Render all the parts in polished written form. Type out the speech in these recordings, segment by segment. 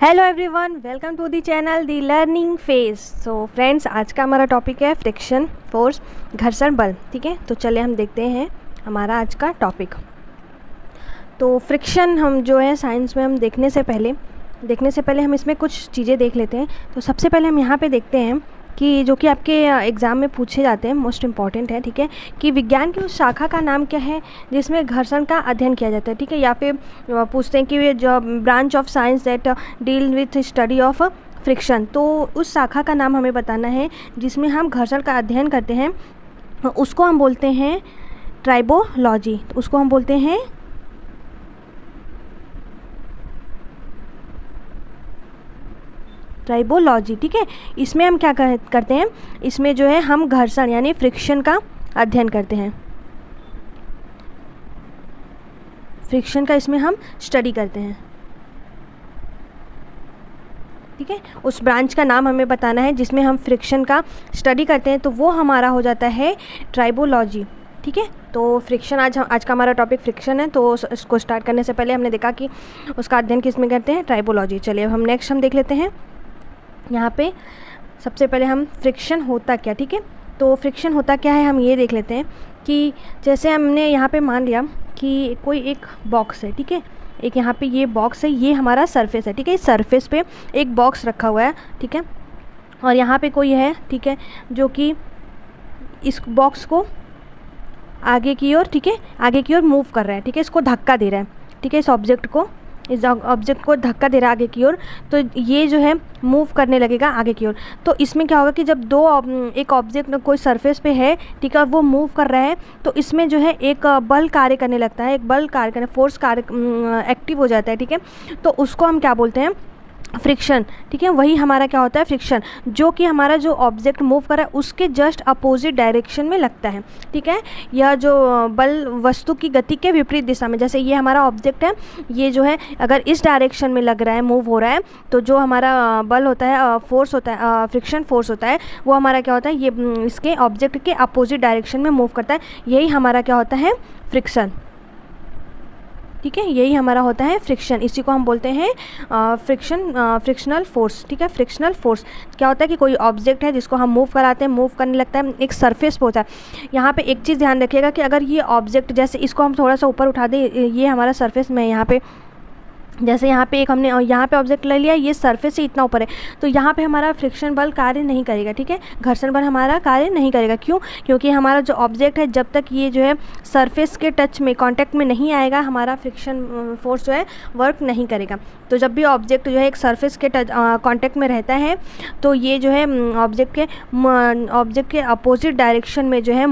Hello everyone, welcome to the channel the learning phase. So friends, आज का हमारा topic है फ्रिक्शन फोर्स, घर्षण बल। ठीक है, तो चलिए हम देखते हैं हमारा आज का टॉपिक। तो फ्रिक्शन हम जो है साइंस में हम देखने से पहले हम इसमें कुछ चीज़ें देख लेते हैं। तो सबसे पहले हम यहाँ पे देखते हैं कि जो कि आपके एग्ज़ाम में पूछे जाते हैं, मोस्ट इम्पॉर्टेंट है। ठीक है, कि विज्ञान की उस शाखा का नाम क्या है जिसमें घर्षण का अध्ययन किया जाता है। ठीक है, या फिर पूछते हैं कि जो branch of science that deal with study of friction, तो उस शाखा का नाम हमें बताना है जिसमें हम घर्षण का अध्ययन करते हैं। उसको हम बोलते हैं ट्राइबोलॉजी। तो उसको हम बोलते हैं ट्राइबोलॉजी। ठीक है, इसमें हम क्या करते हैं, इसमें जो है हम घर्षण यानी फ्रिक्शन का अध्ययन करते हैं। फ्रिक्शन का इसमें हम स्टडी करते हैं। ठीक है, उस ब्रांच का नाम हमें बताना है जिसमें हम फ्रिक्शन का स्टडी करते हैं, तो वो हमारा हो जाता है ट्राइबोलॉजी। ठीक है, तो फ्रिक्शन आज का हमारा टॉपिक फ्रिक्शन है। तो इसको स्टार्ट करने से पहले हमने देखा कि उसका अध्ययन किस में करते हैं, ट्राइबोलॉजी। चलिए अब हम नेक्स्ट हम देख लेते हैं। यहाँ पे सबसे पहले हम फ्रिक्शन होता क्या। ठीक है, तो फ्रिक्शन होता क्या है हम ये देख लेते हैं कि जैसे हमने यहाँ पे मान लिया कि कोई एक बॉक्स है। ठीक है, एक यहाँ पे ये बॉक्स है, ये हमारा सरफेस है। ठीक है, इस सरफेस पे एक बॉक्स रखा हुआ है। ठीक है, और यहाँ पे कोई है, ठीक है, जो कि इस बॉक्स को आगे की ओर, ठीक है, आगे की ओर मूव कर रहा है। ठीक है, इसको धक्का दे रहा है। ठीक है, इस ऑब्जेक्ट को धक्का दे रहा है आगे की ओर, तो ये जो है मूव करने लगेगा आगे की ओर। तो इसमें क्या होगा कि जब एक ऑब्जेक्ट कोई सरफेस पे है, ठीक है, वो मूव कर रहा है, तो इसमें जो है एक बल कार्य करने लगता है, एक बल कार्य करने, फोर्स कार्य एक्टिव हो जाता है। ठीक है, तो उसको हम क्या बोलते हैं, फ्रिक्शन। ठीक है, वही हमारा क्या होता है, फ्रिक्शन, जो कि हमारा जो ऑब्जेक्ट मूव कर रहा है उसके जस्ट अपोजिट डायरेक्शन में लगता है। ठीक है, यह जो बल वस्तु की गति के विपरीत दिशा में, जैसे ये हमारा ऑब्जेक्ट है, ये जो है अगर इस डायरेक्शन में लग रहा है, मूव हो रहा है, तो जो हमारा बल होता है, फोर्स होता है, फ्रिक्शन फोर्स होता है, वो हमारा क्या होता है, ये इसके ऑब्जेक्ट के अपोजिट डायरेक्शन में मूव करता है। यही हमारा क्या होता है, फ्रिक्शन। ठीक है, यही हमारा होता है फ्रिक्शन। इसी को हम बोलते हैं फ्रिक्शनल फोर्स। ठीक है, फ्रिक्शनल फोर्स क्या होता है कि कोई ऑब्जेक्ट है जिसको हम मूव कराते हैं, मूव करने लगता है, एक सरफेस पे होता है। यहाँ पे एक चीज़ ध्यान रखिएगा कि अगर ये ऑब्जेक्ट, जैसे इसको हम थोड़ा सा ऊपर उठा दें, ये हमारा सरफेस में यहाँ पे, जैसे यहाँ पे एक हमने यहाँ पे ऑब्जेक्ट ले लिया, ये सरफेस से इतना ऊपर है, तो यहाँ पे हमारा फ्रिक्शन बल कार्य नहीं करेगा। ठीक है, घर्षण बल हमारा कार्य नहीं करेगा। क्यों? क्योंकि हमारा जो ऑब्जेक्ट है, जब तक ये जो है सरफेस के टच में, कांटेक्ट में नहीं आएगा, हमारा फ्रिक्शन फोर्स जो है वर्क नहीं करेगा। तो जब भी ऑब्जेक्ट जो है एक सरफेस के टच कांटेक्ट में रहता है, तो ये जो है ऑब्जेक्ट के अपोजिट डायरेक्शन में जो है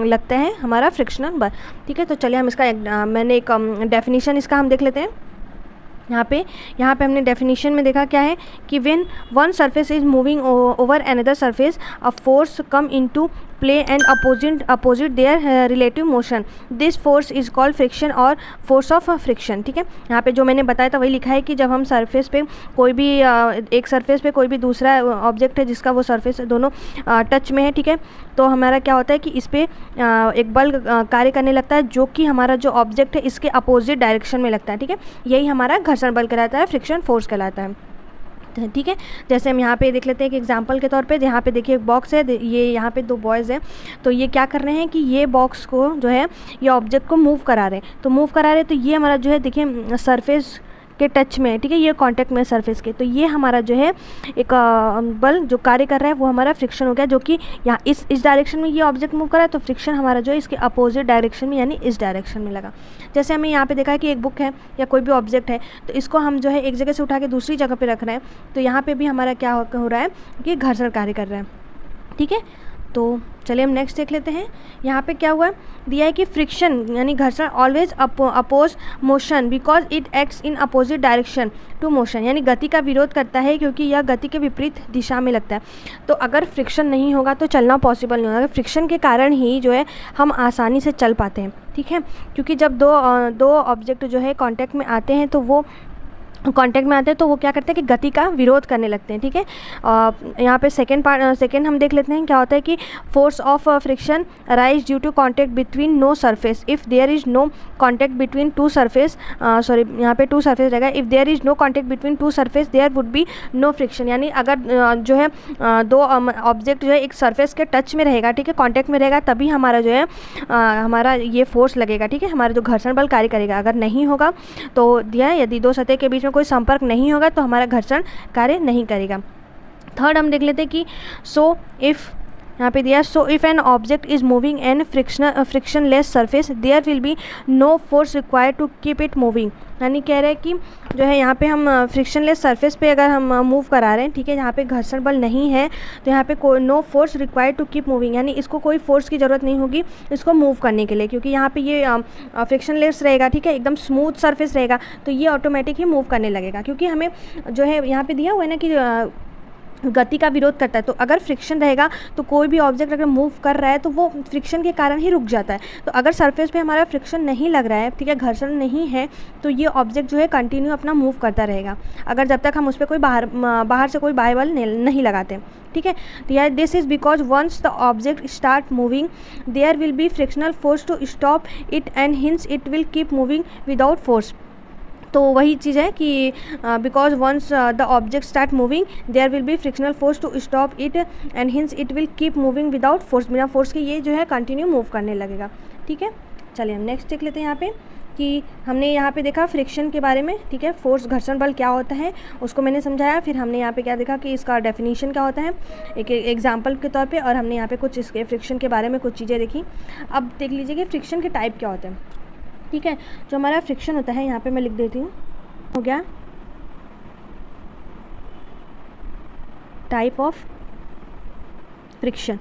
लगता है हमारा फ्रिक्शनल बल। ठीक है, तो चलिए हम इसका मैंने एक डेफिनेशन इसका हम देख लेते हैं। यहाँ पे हमने डेफिनेशन में देखा क्या है कि when one surface is moving over another surface, a force come into play and opposite there relative motion, this force is called friction और फोर्स ऑफ फ्रिक्शन। ठीक है, यहाँ पे जो मैंने बताया था वही लिखा है कि जब हम सरफेस पे कोई भी एक सरफेस पे कोई भी दूसरा ऑब्जेक्ट है जिसका वो सरफेस दोनों टच में है, ठीक है, तो हमारा क्या होता है कि इस पर एक बल कार्य करने लगता है जो कि हमारा जो ऑब्जेक्ट है इसके अपोजिट डायरेक्शन में लगता है। ठीक है, यही हमारा घर्षण बल कहलाता है, फ्रिक्शन फोर्स कहलाता है। ठीक है, जैसे हम यहाँ पे देख लेते हैं एक एग्जांपल के तौर पे। यहाँ पे देखिए एक बॉक्स है, ये यहाँ पे दो बॉयज़ हैं, तो ये क्या कर रहे हैं कि ये बॉक्स को जो है, ये ऑब्जेक्ट को मूव करा रहे हैं। तो ये हमारा जो है, देखिए सरफेस के टच में है। ठीक है, ये कांटेक्ट में सरफेस के, तो ये हमारा जो है एक बल जो कार्य कर रहा है वो हमारा फ्रिक्शन हो गया, जो कि यहाँ इस डायरेक्शन में ये ऑब्जेक्ट मूव कर रहा है, तो फ्रिक्शन हमारा जो है इसके अपोजिट डायरेक्शन में यानी इस डायरेक्शन में लगा। जैसे हमें यहाँ पे देखा है कि एक बुक है या कोई भी ऑब्जेक्ट है, तो इसको हम जो है एक जगह से उठा के दूसरी जगह पे रख रहे हैं, तो यहाँ पे भी हमारा क्या हो रहा है कि घर्षण कार्य कर रहा है। ठीक है, तो चलिए हम नेक्स्ट देख लेते हैं। यहाँ पे क्या हुआ दिया है कि फ्रिक्शन यानी घर्षण always oppose motion because it acts in opposite direction to motion, यानी गति का विरोध करता है क्योंकि यह गति के विपरीत दिशा में लगता है। तो अगर फ्रिक्शन नहीं होगा तो चलना पॉसिबल नहीं होगा। फ्रिक्शन के कारण ही जो है हम आसानी से चल पाते हैं। ठीक है, क्योंकि जब दो ऑब्जेक्ट जो है कांटेक्ट में आते हैं तो वो कांटेक्ट में आते हैं तो वो क्या करते हैं कि गति का विरोध करने लगते हैं, ठीक है। यहाँ पे सेकेंड हम देख लेते हैं क्या होता है कि force of friction arise due to contact between no surface if there is no contact between two surface, sorry यहाँ पे टू सरफेस रहेगा, if there is no contact between two surface there would be no friction. यानी अगर जो है दो object जो है एक सरफेस के टच में रहेगा, ठीक है, कॉन्टैक्ट में रहेगा, तभी हमारा जो है हमारा ये फोर्स लगेगा, ठीक है, हमारा जो घर्षण बल कार्य करेगा। अगर नहीं होगा तो दिया है यदि दो सतह के बीच में कोई संपर्क नहीं होगा तो हमारा घर्षण कार्य नहीं करेगा। थर्ड हम देख लेते हैं कि सो इफ़, यहाँ पे दिया so if an object is moving an frictionless surface there will be no force required to keep it moving. यानी कह रहे हैं कि जो है यहाँ पे हम फ्रिक्शनलेस सरफेस पे अगर हम मूव करा रहे हैं, ठीक है, यहाँ पे घर्षण बल नहीं है तो यहाँ पे कोई no force required to keep moving, यानी इसको कोई फोर्स की ज़रूरत नहीं होगी इसको मूव करने के लिए, क्योंकि यहाँ पे ये फ्रिक्शनलेस रहेगा, ठीक है, एकदम स्मूथ सरफेस रहेगा तो ये ऑटोमेटिक ही मूव करने लगेगा। क्योंकि हमें जो है यहाँ पे दिया हुआ है ना कि गति का विरोध करता है, तो अगर फ्रिक्शन रहेगा तो कोई भी ऑब्जेक्ट अगर मूव कर रहा है तो वो फ्रिक्शन के कारण ही रुक जाता है। तो अगर सरफेस पे हमारा फ्रिक्शन नहीं लग रहा है, ठीक है, घर्षण नहीं है, तो ये ऑब्जेक्ट जो है कंटिन्यू अपना मूव करता रहेगा, अगर जब तक हम उस पर कोई बाहर से कोई बाह्य बल नहीं लगाते, ठीक है। तो यार this is because once the object start moving there will be frictional force to stop it and hence it will keep moving without force. तो वही चीज़ है कि because once the object start moving there will be frictional force to stop it and hence it will keep moving without force. बिना force के ये जो है कंटिन्यू मूव करने लगेगा, ठीक है। चलिए हम नेक्स्ट देख लेते हैं यहाँ पे कि हमने यहाँ पे देखा फ्रिक्शन के बारे में, ठीक है, फोर्स घर्षण बल क्या होता है उसको मैंने समझाया। फिर हमने यहाँ पे क्या देखा कि इसका डेफिनेशन क्या होता है एक एग्जाम्पल के तौर पे, और हमने यहाँ पे कुछ इसके फ्रिक्शन के बारे में कुछ चीज़ें देखी। अब देख लीजिए कि फ्रिक्शन के टाइप क्या होते हैं, ठीक है। जो हमारा फ्रिक्शन होता है यहाँ पे मैं लिख देती हूँ, हो गया टाइप ऑफ फ्रिक्शन,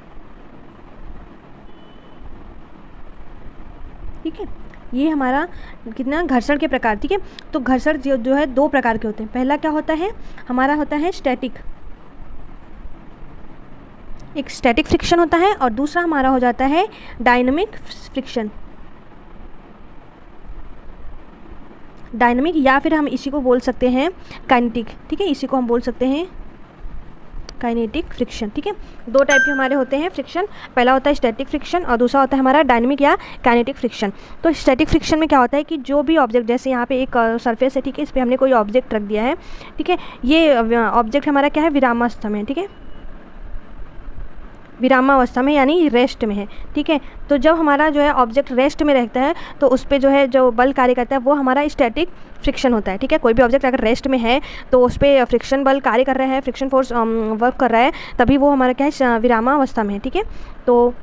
ठीक है। ये हमारा कितना घर्षण के प्रकार, ठीक है। तो घर्षण जो है दो प्रकार के होते हैं। पहला क्या होता है हमारा होता है स्टैटिक, एक स्टैटिक फ्रिक्शन होता है, और दूसरा हमारा हो जाता है डायनामिक फ्रिक्शन। डायनामिक या फिर हम इसी को बोल सकते हैं काइनेटिक, ठीक है, इसी को हम बोल सकते हैं काइनेटिक फ्रिक्शन, ठीक है। दो टाइप के हमारे होते हैं फ्रिक्शन, पहला होता है स्टैटिक फ्रिक्शन और दूसरा होता है हमारा डायनामिक या काइनेटिक फ्रिक्शन। तो स्टैटिक फ्रिक्शन में क्या होता है कि जो भी ऑब्जेक्ट, जैसे यहाँ पे एक सरफेस है, ठीक है, इस पर हमने कोई ऑब्जेक्ट रख दिया है, ठीक है, ये ऑब्जेक्ट हमारा क्या है विरामावस्था में, ठीक है, विरामावस्था में यानी रेस्ट में है, ठीक है। तो जब हमारा जो है ऑब्जेक्ट रेस्ट में रहता है तो उस पर जो है जो बल कार्य करता है वो हमारा स्टैटिक फ्रिक्शन होता है, ठीक है। कोई भी ऑब्जेक्ट अगर रेस्ट में है तो उस पर फ्रिक्शन बल कार्य कर रहा है, फ्रिक्शन फोर्स वर्क कर रहा है, तभी वो हमारा क्या है विरामावस्था में है, ठीक है। तो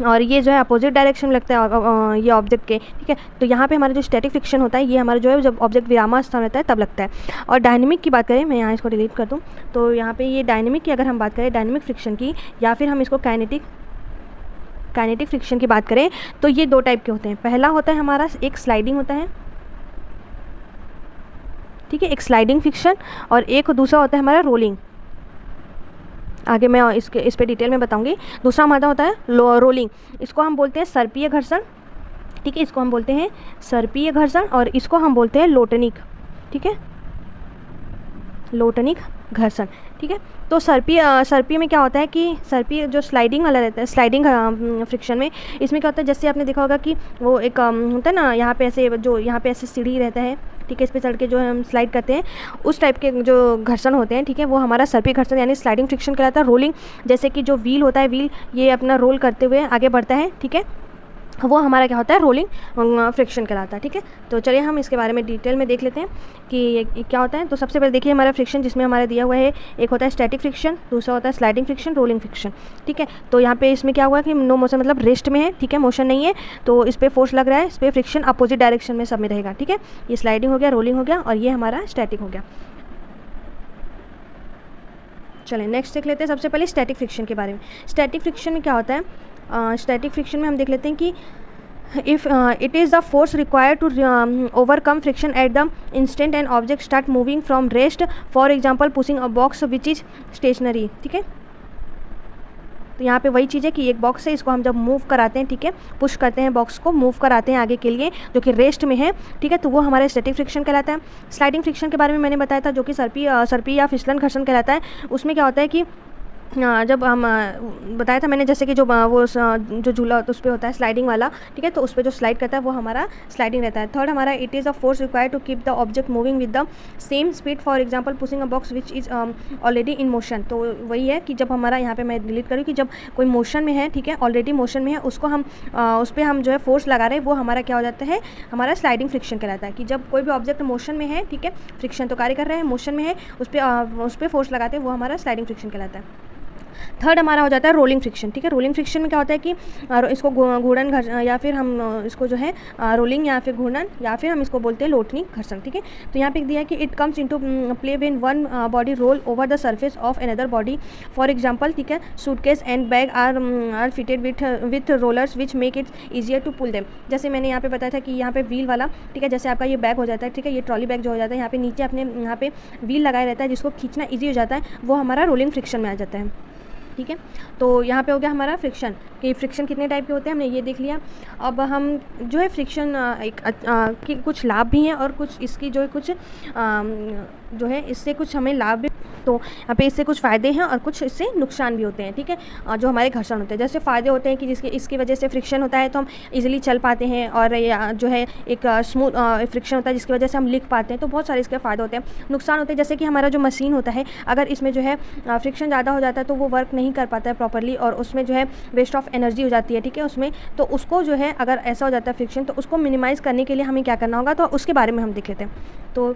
और ये जो है अपोजिट डायरेक्शन में लगता है ये ऑब्जेक्ट के, ठीक है। तो यहाँ पे हमारा जो स्टैटिक फ्रिक्शन होता है ये हमारा जो है जब ऑब्जेक्ट विरामावस्था में रहता है तब लगता है। और डायनेमिक की बात करें, मैं यहाँ इसको डिलीट कर दूँ, तो यहाँ पे ये डायनेमिक की अगर हम बात करें डायनेमिक फ्रिक्शन की, या फिर हम इसको काइनेटिक फ्रिक्शन की बात करें, तो ये दो टाइप के होते हैं। पहला होता है हमारा एक स्लाइडिंग होता है, ठीक है, एक स्लाइडिंग फ्रिक्शन, और एक दूसरा होता है हमारा रोलिंग। आगे मैं इस पे डिटेल में बताऊंगी। दूसरा हमारा होता है रोलिंग, इसको हम बोलते हैं सर्पीय घर्षण, ठीक है, इसको हम बोलते हैं सर्पीय घर्षण, और इसको हम बोलते हैं लोटनिक, ठीक है, लोटनिक घर्षण, ठीक है। तो सर्पीय में क्या होता है कि सर्पीय जो स्लाइडिंग वाला रहता है, स्लाइडिंग फ्रिक्शन में इसमें क्या होता है, जैसे आपने देखा होगा कि वो एक होता है ना, यहाँ पे ऐसे जो यहाँ पे ऐसे सीढ़ी रहता है, ठीक है, इस पे चढ़ के जो हम स्लाइड करते हैं उस टाइप के जो घर्षण होते हैं, ठीक है, वो हमारा सर्पीय घर्षण यानी स्लाइडिंग फ्रिक्शन कहलाता है। रोलिंग, जैसे कि जो व्हील होता है, व्हील ये अपना रोल करते हुए आगे बढ़ता है, ठीक है, वो हमारा क्या होता है रोलिंग फ्रिक्शन कहलाता है, ठीक है। तो चलिए हम इसके बारे में डिटेल में देख लेते हैं कि ये क्या होता है। तो सबसे पहले देखिए हमारा फ्रिक्शन जिसमें हमारा दिया हुआ है, एक होता है स्टैटिक फ्रिक्शन, दूसरा होता है स्लाइडिंग फ्रिक्शन, रोलिंग फ्रिक्शन, ठीक है। तो यहाँ पे इसमें क्या हुआ कि नो मोशन मतलब रेस्ट में है, ठीक है, मोशन नहीं है, तो इस पर फोर्स लग रहा है, इस पर फ्रिक्शन अपोजिट डायरेक्शन में सब में रहेगा, ठीक है। ये स्लाइडिंग हो गया, रोलिंग हो गया, और ये हमारा स्टैटिक हो गया। चलिए नेक्स्ट देख लेते हैं सबसे पहले स्टैटिक फ्रिक्शन के बारे में। स्टैटिक फ्रिक्शन में क्या होता है, स्टैटिक फ्रिक्शन में हम देख लेते हैं कि if it is the force required to overcome friction at the instant and object start moving from rest, for example pushing a box which is stationary, ठीक है। तो यहाँ पे वही चीज़ है कि एक बॉक्स है, इसको हम जब मूव कराते हैं, ठीक है, पुश करते हैं बॉक्स को, मूव कराते हैं आगे के लिए, जो कि रेस्ट में है, ठीक है, तो वो हमारा स्टैटिक फ्रिक्शन कहलाता है। स्लाइडिंग फ्रिक्शन के बारे में मैंने बताया था, जो कि सर्पी या फिसलन घर्षण कहलाता है। उसमें क्या होता है कि जब हम बताया था मैंने, जैसे कि जो जो झूला उस पर होता है स्लाइडिंग वाला, ठीक है, तो उस पर जो स्लाइड करता है वो हमारा स्लाइडिंग रहता है। थर्ड हमारा it is a force required to keep the object moving with the same speed, for example pushing a box which is already in motion. तो वही है कि जब हमारा यहाँ पे मैं डिलीट करूँ कि जब कोई मोशन में है, ठीक है, ऑलरेडी मोशन में है, उसको हम उस पर हम जो है फोर्स लगा रहे हैं, वो हमारा क्या हो जाता है, हमारा स्लाइडिंग फ्रिक्शन कहलाता है। कि जब कोई भी ऑब्जेक्ट मोशन में है, ठीक है, फ्रिक्शन तो कार्य कर रहे हैं, मोशन में है, उस पर फोर्स लगाते हैं, वो हमारा स्लाइडिंग फ्रिक्शन कहलाता है। थर्ड हमारा हो जाता है रोलिंग फ्रिक्शन, ठीक है। रोलिंग फ्रिक्शन में क्या होता है कि इसको घूर्णन घर्षण, या फिर हम इसको जो है रोलिंग या फिर घूर्णन, या फिर हम इसको बोलते हैं लोटनी घर्षण, ठीक है। तो यहाँ पे दिया है कि it comes into play when one body roll over the surface of another body, for example, ठीक है, suitcase and bag are fitted with rollers which make it easier to pull them. जैसे मैंने यहाँ पे बताया था कि यहाँ पे व्हील वाला, ठीक है, जैसे आपका ये बैग हो जाता है, ठीक है, ये ट्रॉली बैग जो हो जाता है, यहाँ पे नीचे अपने यहाँ पे व्हील लगाया रहता है, जिसको खींचना ईजी हो जाता है, वो हमारा रोलिंग फ्रिक्शन में आ जाता है, ठीक है। तो यहाँ पे हो गया हमारा फ्रिक्शन, कि फ्रिक्शन कितने टाइप के होते हैं हमने ये देख लिया। अब हम जो है फ्रिक्शन के कुछ लाभ भी हैं और कुछ इसकी जो है कुछ जो है इससे कुछ हमें लाभ भी, तो यहाँ पे इससे कुछ फ़ायदे हैं और कुछ इससे नुकसान भी होते हैं, ठीक है, जो हमारे घर्षण होते हैं। जैसे फ़ायदे होते हैं कि इसकी वजह से फ्रिक्शन होता है तो हम इजीली चल पाते हैं, और जो है एक स्मूथ फ्रिक्शन होता है जिसकी वजह से हम लिख पाते हैं, तो बहुत सारे इसके फ़ायदे होते हैं। नुकसान होते हैं जैसे कि हमारा जो मशीन होता है, अगर इसमें जो है फ्रिक्शन ज़्यादा हो जाता है तो वो वर्क नहीं कर पाता है प्रॉपरली, और उसमें जो है वेस्ट ऑफ एनर्जी हो जाती है, ठीक है, उसमें। तो उसको जो है अगर ऐसा हो जाता है फ्रिक्शन, तो उसको मिनिमाइज़ करने के लिए हमें क्या करना होगा, तो उसके बारे में हम देख लेते हैं। तो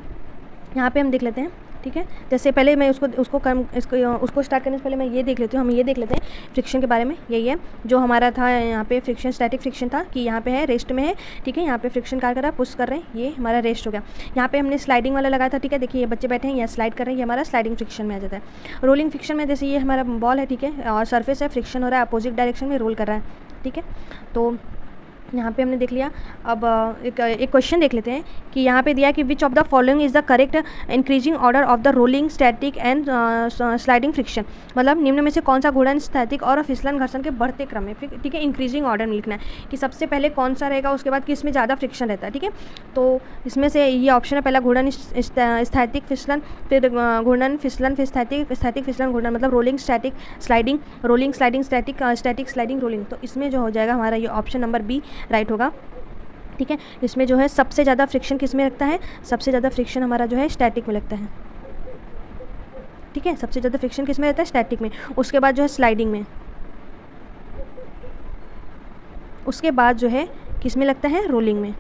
यहाँ पे हम देख लेते हैं, ठीक है। जैसे पहले मैं उसको स्टार्ट करने से पहले मैं ये देख लेती हूँ, हम ये देख लेते हैं फ्रिक्शन के बारे में। यही है जो हमारा था यहाँ पे फ्रिक्शन, स्टैटिक फ्रिक्शन था कि यहाँ पे है रेस्ट में है, ठीक है, यहाँ पे फ्रिक्शन कार्य कर रहा है, पुश कर रहे हैं, ये हमारा रेस्ट हो गया। यहाँ पे हमने स्लाइडिंग वाला लगाया था, ठीक है, देखिए ये बच्चे बैठे हैं, यहाँ स्लाइड कर रहे हैं, ये हमारा स्लाइडिंग फ्रिक्शन में आ जाता है। रोलिंग फ्रिक्शन में जैसे ये हमारा बॉल है, ठीक है, और सरफेस है, फ्रिक्शन हो रहा है, अपोजिट डायरेक्शन में रोल कर रहा है, ठीक है। तो यहाँ पे हमने देख लिया। अब एक क्वेश्चन देख लेते हैं कि यहाँ पे दिया है कि which of the following is the correct increasing order of the rolling, static and sliding friction. मतलब निम्न में से कौन सा घूर्णन, स्टैटिक और फिसलन घर्षण के बढ़ते क्रम में, ठीक है, इंक्रीजिंग ऑर्डर में लिखना है कि सबसे पहले कौन सा रहेगा, उसके बाद किस में ज़्यादा फ्रिक्शन रहता है, ठीक है। तो इसमें से ये ऑप्शन है, पहला घूर्णन स्थैतिक फिसलन, फिर घूर्णन फिसलन, फिर स्थैतिक फिसलन घूर्णन, मतलब rolling, static, sliding, rolling, sliding, static, static, sliding, rolling. तो इसमें जो हो जाएगा हमारा ये ऑप्शन नंबर बी राइट होगा, ठीक है। इसमें जो है सबसे ज़्यादा फ्रिक्शन किस में लगता है, सबसे ज़्यादा फ्रिक्शन हमारा जो है स्टैटिक में लगता है, ठीक है, सबसे ज़्यादा फ्रिक्शन किस में रहता है, स्टैटिक में। उसके बाद जो है स्लाइडिंग में, उसके बाद जो है किस में लगता है, रोलिंग में,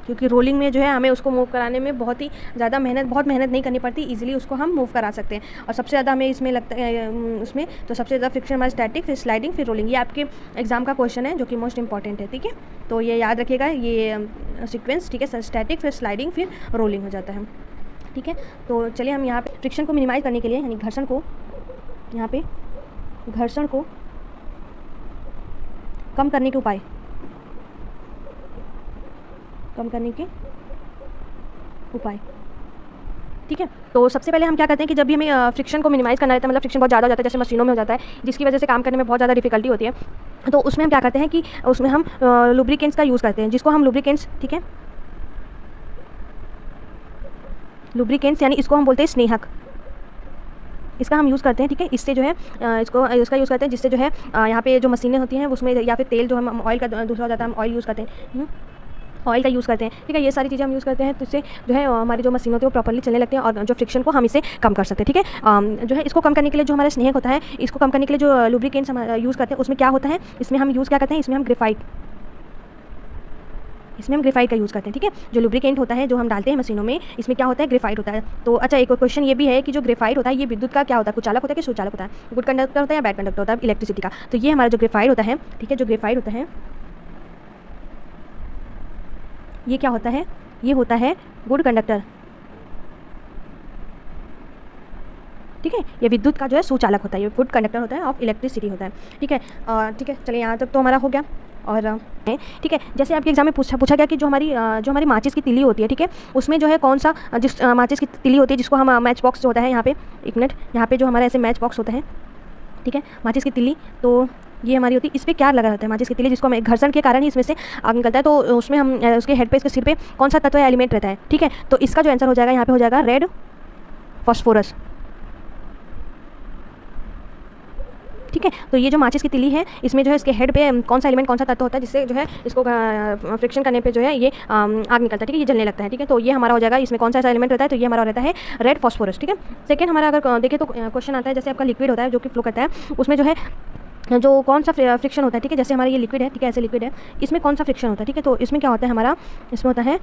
क्योंकि रोलिंग में जो है हमें उसको मूव कराने में बहुत मेहनत नहीं करनी पड़ती, इजीली उसको हम मूव करा सकते हैं। और सबसे ज़्यादा हमें इसमें लगता है उसमें, तो सबसे ज़्यादा फ्रिक्शन हमारा स्टैटिक, फिर स्लाइडिंग, फिर रोलिंग। ये आपके एग्जाम का क्वेश्चन है जो कि मोस्ट इंपॉर्टेंट है, ठीक है। तो ये याद रखिएगा, ये सीक्वेंस, ठीक है, स्टैटिक, फिर स्लाइडिंग, फिर रोलिंग हो जाता है, ठीक है। तो चलिए हम यहाँ पे फ्रिक्शन को मिनिमाइज़ करने के लिए, यानी घर्षण को, यहाँ पे घर्षण को कम करने के उपाय, कम करने के उपाय, ठीक है। तो सबसे पहले हम क्या करते हैं कि जब भी हमें फ्रिक्शन को मिनिमाइज़ करना रहता है, मतलब फ्रिक्शन बहुत ज़्यादा हो जाता है, जैसे मशीनों में हो जाता है, जिसकी वजह से काम करने में बहुत ज़्यादा डिफिकल्टी होती है, तो उसमें हम क्या करते हैं कि उसमें हम लुब्रिकेंट्स का यूज़ करते हैं, जिसको हम लुब्रिकेंट्स, ठीक है, लुब्रिकेंट्स यानी इसको हम बोलते हैं स्नेहक, इसका हम यूज़ करते हैं, ठीक है। इससे जो है इसका यूज़ करते हैं, जिससे जो है यहाँ पे जो मशीनें होती हैं उसमें, या फिर तेल जो हम ऑयल का दूसरा हो जाता है, हम ऑयल यूज़ करते हैं, ऑयल का यूज़ करते हैं, ठीक है। ये सारी चीज़ें हम यूज़ करते हैं, तो इससे जो है हमारी जो मशीन होती है वो प्रॉपर्ली चलने लगते हैं, और जो फ्रिक्शन को हम इसे कम कर सकते हैं, ठीक है। जो है इसको कम करने के लिए जो हमारा स्नेहक होता है, इसको कम करने के लिए जो लुब्रिकेंट्स हम यूज़ करते हैं, उसमें क्या होता है, इसमें हम यूज़ क्या करते हैं, इसमें हम ग्रेफाइट का यूज़ करते हैं, ठीक है। जो लुब्रिकेंट होता है जो हम डालते हैं मशीनों में, इसमें क्या होता है, ग्रेफाइट होता है। तो अच्छा, एक और क्वेश्चन ये भी है कि जो ग्रेफाइट होता है ये विद्युत का क्या होता है, कुचालक होता है कि सुचालक होता है, गुड कंडक्टर होता है या बैड कंडक्टर होता है इलेक्ट्रिसिटी का। तो ये हमारा जो ग्रेफाइट होता है, ठीक है, जो ग्रेफाइट होता है ये क्या होता है, ये होता है गुड कंडक्टर, ठीक है। ये विद्युत का जो है सुचालक होता है, ये गुड कंडक्टर होता है ऑफ इलेक्ट्रिसिटी होता है, ठीक है। ठीक है, चलिए यहाँ तक तो हमारा हो गया। और ठीक है, जैसे आपके एग्जाम में पूछा गया कि जो हमारी माचिस की तिली होती है, ठीक है, उसमें जो है कौन सा, जिस माचिस की तिली होती है जिसको हम मैच बॉक्स जो होता है, यहाँ पे एक मिनट, यहाँ पे जो हमारा ऐसे मैच बॉक्स होता है, ठीक है। माचिस की तिल्ली, तो ये हमारी होती है, इस पर क्या लगा रहता है, माचिस की तिल्ली, जिसको हम घर्षण के कारण ही इसमें से आग निकलता है, तो उसमें हम उसके हेड पे, इसके सिर पे कौन सा तत्व या एलिमेंट रहता है, ठीक है। तो इसका जो आंसर हो जाएगा यहाँ पे हो जाएगा रेड फॉस्फोरस, ठीक है। तो ये जो माचिस की तिल्ली है, इसमें जो है इसके हेड पे कौन सा एलिमेंट, कौन सा तत्व होता है जिससे जो है इसको फ्रिक्शन करने पे जो है ये आग निकलता है, ठीक है, ये जलने लगता है, ठीक है। तो ये हमारा हो जाएगा, इसमें कौन सा ऐसा एलिमेंट रहता है, तो ये हमारा रहता है रेड फॉस्फोरस, ठीक है। सेकंड हमारा अगर देखें तो क्वेश्चन आता है, जैसे आपका लिक्विड होता है जो कि फ्लो करता है, उसमें जो है जो कौन सा फ्रिक्शन होता है, ठीक है। जैसे हमारा ये लिक्विड है, ठीक है, ऐसे लिक्विड है, इसमें कौन सा फ्रिक्शन होता है, ठीक है। तो इसमें क्या होता है हमारा, इसमें होता है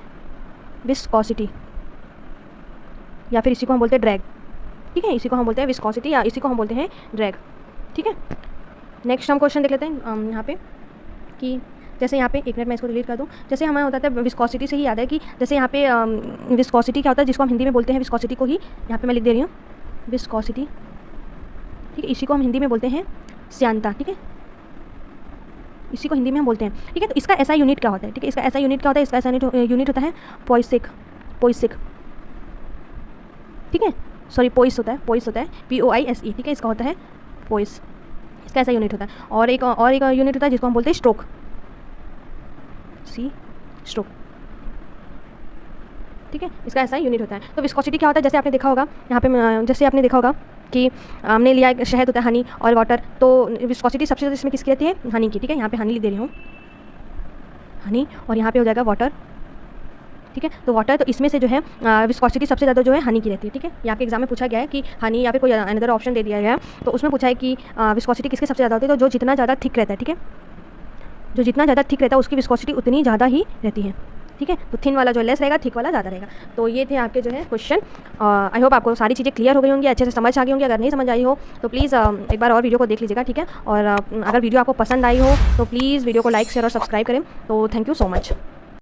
विस्कोसिटी, या फिर इसी को हम बोलते हैं ड्रैग, ठीक है। इसी को हम बोलते हैं विस्कोसिटी या इसी को हम बोलते हैं ड्रैग, ठीक है। नेक्स्ट हम क्वेश्चन देख लेते हैं यहाँ पे कि जैसे यहाँ पे, एक मिनट मैं इसको डिलीट कर दूँ। जैसे हमें होता है विस्कोसिटी से ही याद है कि जैसे यहाँ पे विस्कोसिटी क्या होता है, जिसको हम हिंदी में बोलते हैं विस्कोसिटी को ही यहाँ पे मैं लिख दे रही हूँ, विस्कोसिटी, ठीक है। इसी को हम हिंदी में बोलते हैं श्यानता, ठीक है, इसी को हिंदी में हम बोलते हैं, ठीक है। तो इसका ऐसा यूनिट क्या होता है, ठीक है, इसका ऐसा यूनिट क्या होता है, इसका ऐसा यूनिट होता है पोइसिक, पोइसिक, ठीक है, सॉरी पोइस होता है, पोइस होता है, POISE, ठीक है, इसका होता है पोइस, इसका ऐसा यूनिट होता है। और एक यूनिट होता है जिसको हम बोलते हैं स्ट्रोक, स्ट्रोक, ठीक है, इसका ऐसा यूनिट होता है। तो विस्कोसिटी क्या होता है, जैसे आपने देखा होगा यहाँ पे, जैसे आपने देखा होगा कि हमने लिया एक शहद होता है हनी और वाटर, तो विस्कोसिटी सबसे ज़्यादा इसमें किसकी रहती है, हनी की, ठीक है। यहाँ पे हनी लिख दे रही हूँ, हनी, और यहाँ पे हो जाएगा वाटर, ठीक है। तो वाटर, तो इसमें से जो है विस्कोसिटी सबसे ज़्यादा जो है हनी की रहती है, ठीक है। ये आपके एग्जाम में पूछा गया है कि हनी या फिर कोई अनदर ऑप्शन दे दिया गया है, तो उसमें पूछा है कि विस्कोसिटी किसकी सबसे ज़्यादा होती है, तो जो जितना ज़्यादा थिक रहता है, ठीक है, जो जितना ज़्यादा थिक रहता है उसकी विस्कोसिटी उतनी ज़्यादा ही रहती है, ठीक है। तो थिन वाला जो लेस रहेगा, थिक वाला ज़्यादा रहेगा। तो ये थे आपके जो है क्वेश्चन। आई होप आपको सारी चीज़ें क्लियर हो गई होंगी, अच्छे से समझ आ गई होंगी। अगर नहीं समझ आई हो तो प्लीज़ एक बार और वीडियो को देख लीजिएगा, ठीक है। और अगर वीडियो आपको पसंद आई हो तो प्लीज़ वीडियो को लाइक, शेयर और सब्सक्राइब करें। तो थैंक यू सो मच।